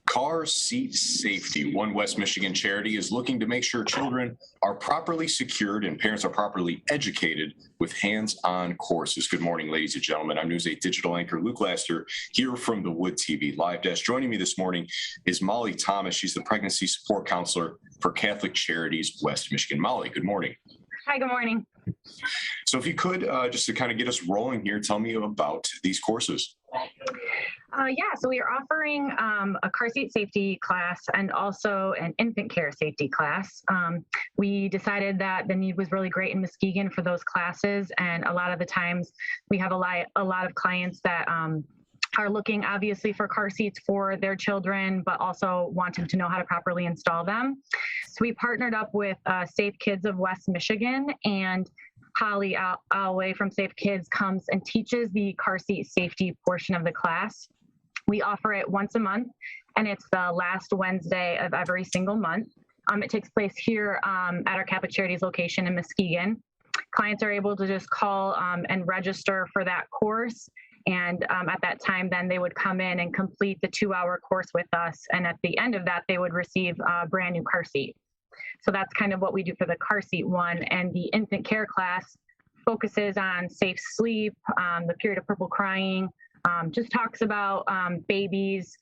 Car seat safety. One West Michigan charity is looking to make sure children are properly secured and parents are properly educated with hands-on courses. Good morning, ladies and gentlemen. I'm News 8 digital anchor Luke Laster here from the Wood TV Live Desk. Joining me this morning is Molly Thomas. She's the pregnancy support counselor for Catholic Charities West Michigan. Molly, good morning. Hi, good morning. So if you could, just to kind of get us rolling here, tell me about these courses. So we are offering a car seat safety class and also an infant care safety class. We decided that the need was really great in Muskegon for those classes, and a lot of the times we have a lot of clients that are looking obviously for car seats for their children, but also wanting to know how to properly install them. So we partnered up with Safe Kids of West Michigan, and Holly Alway from Safe Kids comes and teaches the car seat safety portion of the class. We offer it once a month, and it's the last Wednesday of every single month. It takes place here at our Catholic Charities location in Muskegon. Clients are able to just call and register for that course. And at that time, then they would come in and complete the 2-hour course with us. And at the end of that, they would receive a brand new car seat. So that's kind of what we do for the car seat one. And the infant care class focuses on safe sleep, the period of purple crying, just talks about babies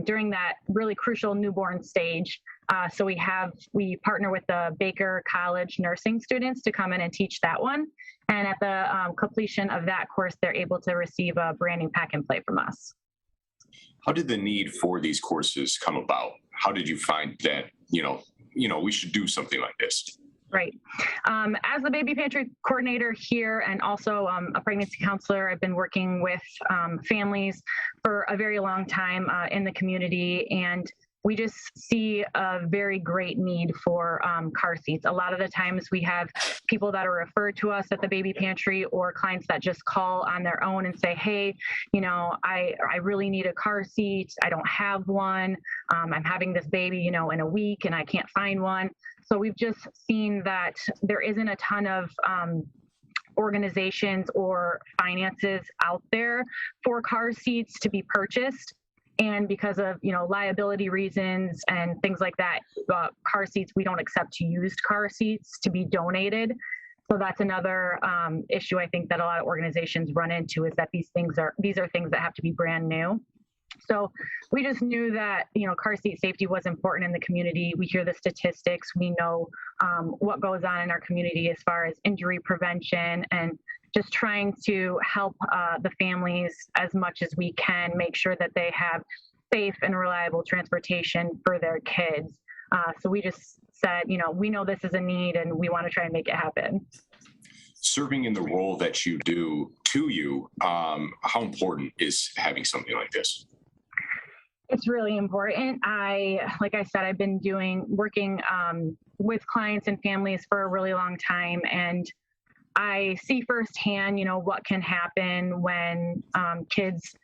during that really crucial newborn stage. So we partner with the Baker College nursing students to come in and teach that one. And at the completion of that course, they're able to receive a brand new pack and play from us. How did the need for these courses come about? How did you find that, we should do something like this? Right. As the baby pantry coordinator here and also a pregnancy counselor, I've been working with families for a very long time in the community, and we just see a very great need for car seats. A lot of the times we have people that are referred to us at the baby pantry or clients that just call on their own and say, hey, I really need a car seat. I don't have one. I'm having this baby, in a week and I can't find one. So we've just seen that there isn't a ton of organizations or finances out there for car seats to be purchased. And because of, liability reasons and things like that, car seats, we don't accept used car seats to be donated. So that's another issue I think that a lot of organizations run into, is that these are things that have to be brand new. So we just knew that, car seat safety was important in the community. We hear the statistics. We know what goes on in our community as far as injury prevention, and just trying to help the families as much as we can make sure that they have safe and reliable transportation for their kids. So we just said, we know this is a need and we want to try and make it happen. Serving in the role that you do how important is having something like this? It's really important. Like I said, I've been working with clients and families for a really long time, and I see firsthand, what can happen when kids,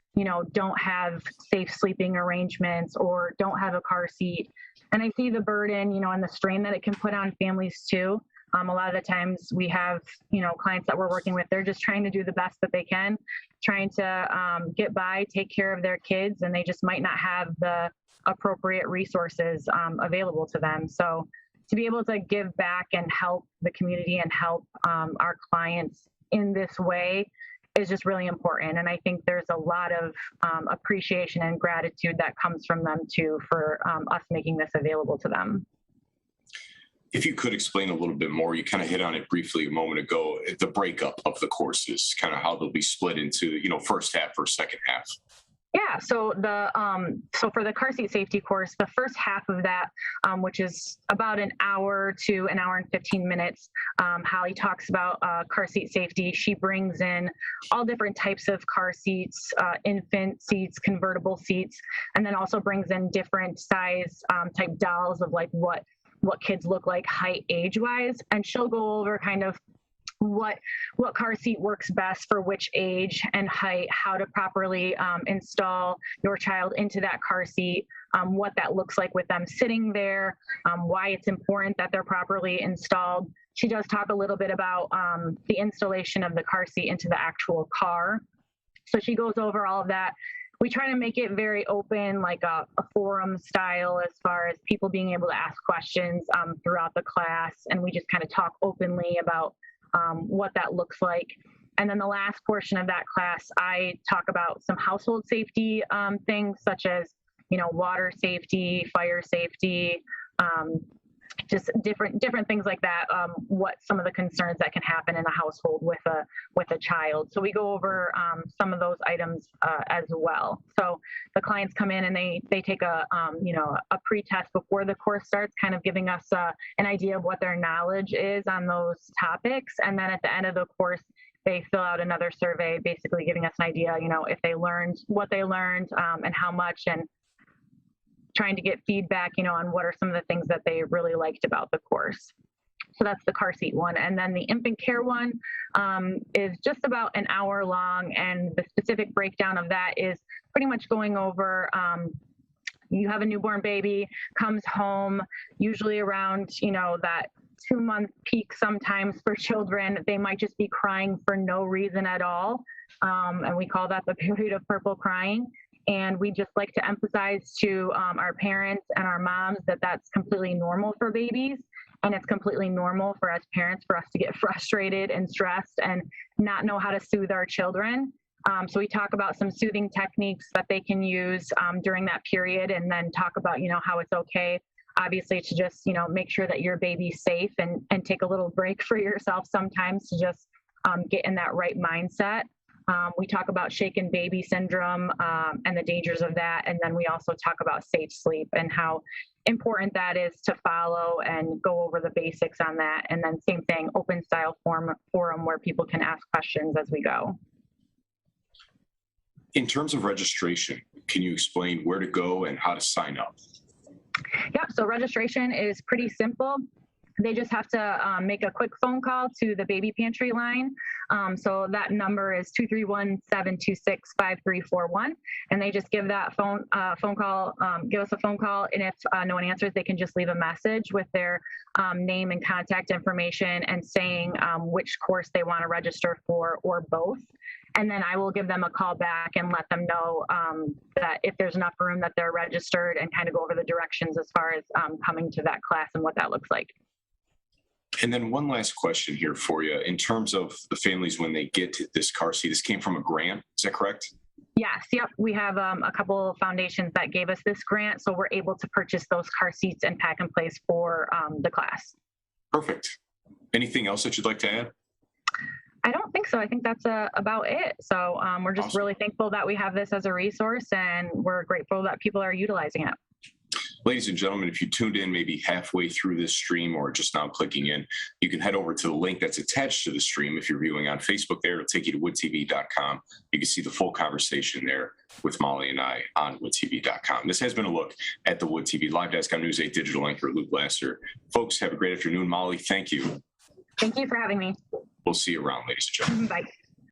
don't have safe sleeping arrangements or don't have a car seat. And I see the burden, and the strain that it can put on families too. A lot of the times we have, clients that we're working with, they're just trying to do the best that they can, trying to get by, take care of their kids, and they just might not have the appropriate resources available to them. So to be able to give back and help the community and help our clients in this way is just really important. And I think there's a lot of appreciation and gratitude that comes from them too, for us making this available to them. If you could explain a little bit more, you kind of hit on it briefly a moment ago, the breakup of the courses, kind of how they'll be split into, first half or second half. Yeah, so for the car seat safety course, the first half of that, which is about an hour to an hour and 15 minutes, Holly talks about car seat safety. She brings in all different types of car seats, infant seats, convertible seats, and then also brings in different size type dolls of like what kids look like height age wise, and she'll go over kind of what car seat works best for which age and height, how to properly install your child into that car seat, what that looks like with them sitting there, why it's important that they're properly installed. She does talk a little bit about the installation of the car seat into the actual car. So she goes over all of that. we try to make it very open, like a forum style, as far as people being able to ask questions throughout the class. And we just kind of talk openly about what that looks like. And then the last portion of that class, I talk about some household safety things, such as, water safety, fire safety, just different things like that. What some of the concerns that can happen in a household with a child. So we go over some of those items as well. So the clients come in and they take a pre-test before the course starts, kind of giving us an idea of what their knowledge is on those topics. And then at the end of the course, they fill out another survey, basically giving us an idea, if they learned what they learned and how much, and trying to get feedback, on what are some of the things that they really liked about the course. So that's the car seat one. And then the infant care one is just about an hour long. And the specific breakdown of that is pretty much going over, you have a newborn baby, comes home, usually around, that 2-month peak sometimes for children. They might just be crying for no reason at all. And we call that the period of purple crying. And we just like to emphasize to our parents and our moms that that's completely normal for babies. And it's completely normal for us parents for us to get frustrated and stressed and not know how to soothe our children. So we talk about some soothing techniques that they can use during that period, and then talk about, how it's okay, obviously, to just, make sure that your baby's safe and take a little break for yourself sometimes to just get in that right mindset. We talk about shaken baby syndrome and the dangers of that. And then we also talk about safe sleep and how important that is to follow and go over the basics on that. And then same thing, open style forum where people can ask questions as we go. In terms of registration, can you explain where to go and how to sign up? Yeah, so registration is pretty simple. They just have to make a quick phone call to the baby pantry line. So that number is 231-726-5341. And they just give that phone call, give us a phone call. And if no one answers, they can just leave a message with their name and contact information and saying which course they want to register for, or both. And then I will give them a call back and let them know that if there's enough room that they're registered, and kind of go over the directions as far as coming to that class and what that looks like. And then one last question here for you. In terms of the families, when they get to this car seat, this came from a grant, is that correct? Yes, yep. We have a couple of foundations that gave us this grant, so we're able to purchase those car seats and pack and place for the class. Perfect. Anything else that you'd like to add? I don't think so. I think that's about it. So we're just Awesome. really thankful that we have this as a resource, and we're grateful that people are utilizing it. Ladies and gentlemen, if you tuned in maybe halfway through this stream or just now clicking in, you can head over to the link that's attached to the stream. If you're viewing on Facebook there, it'll take you to woodtv.com. You can see the full conversation there with Molly and I on woodtv.com. This has been a look at the Wood TV Live Desk. I'm News 8 digital anchor Luke Lasser. Folks, have a great afternoon. Molly, thank you. Thank you for having me. We'll see you around, ladies and gentlemen. Bye.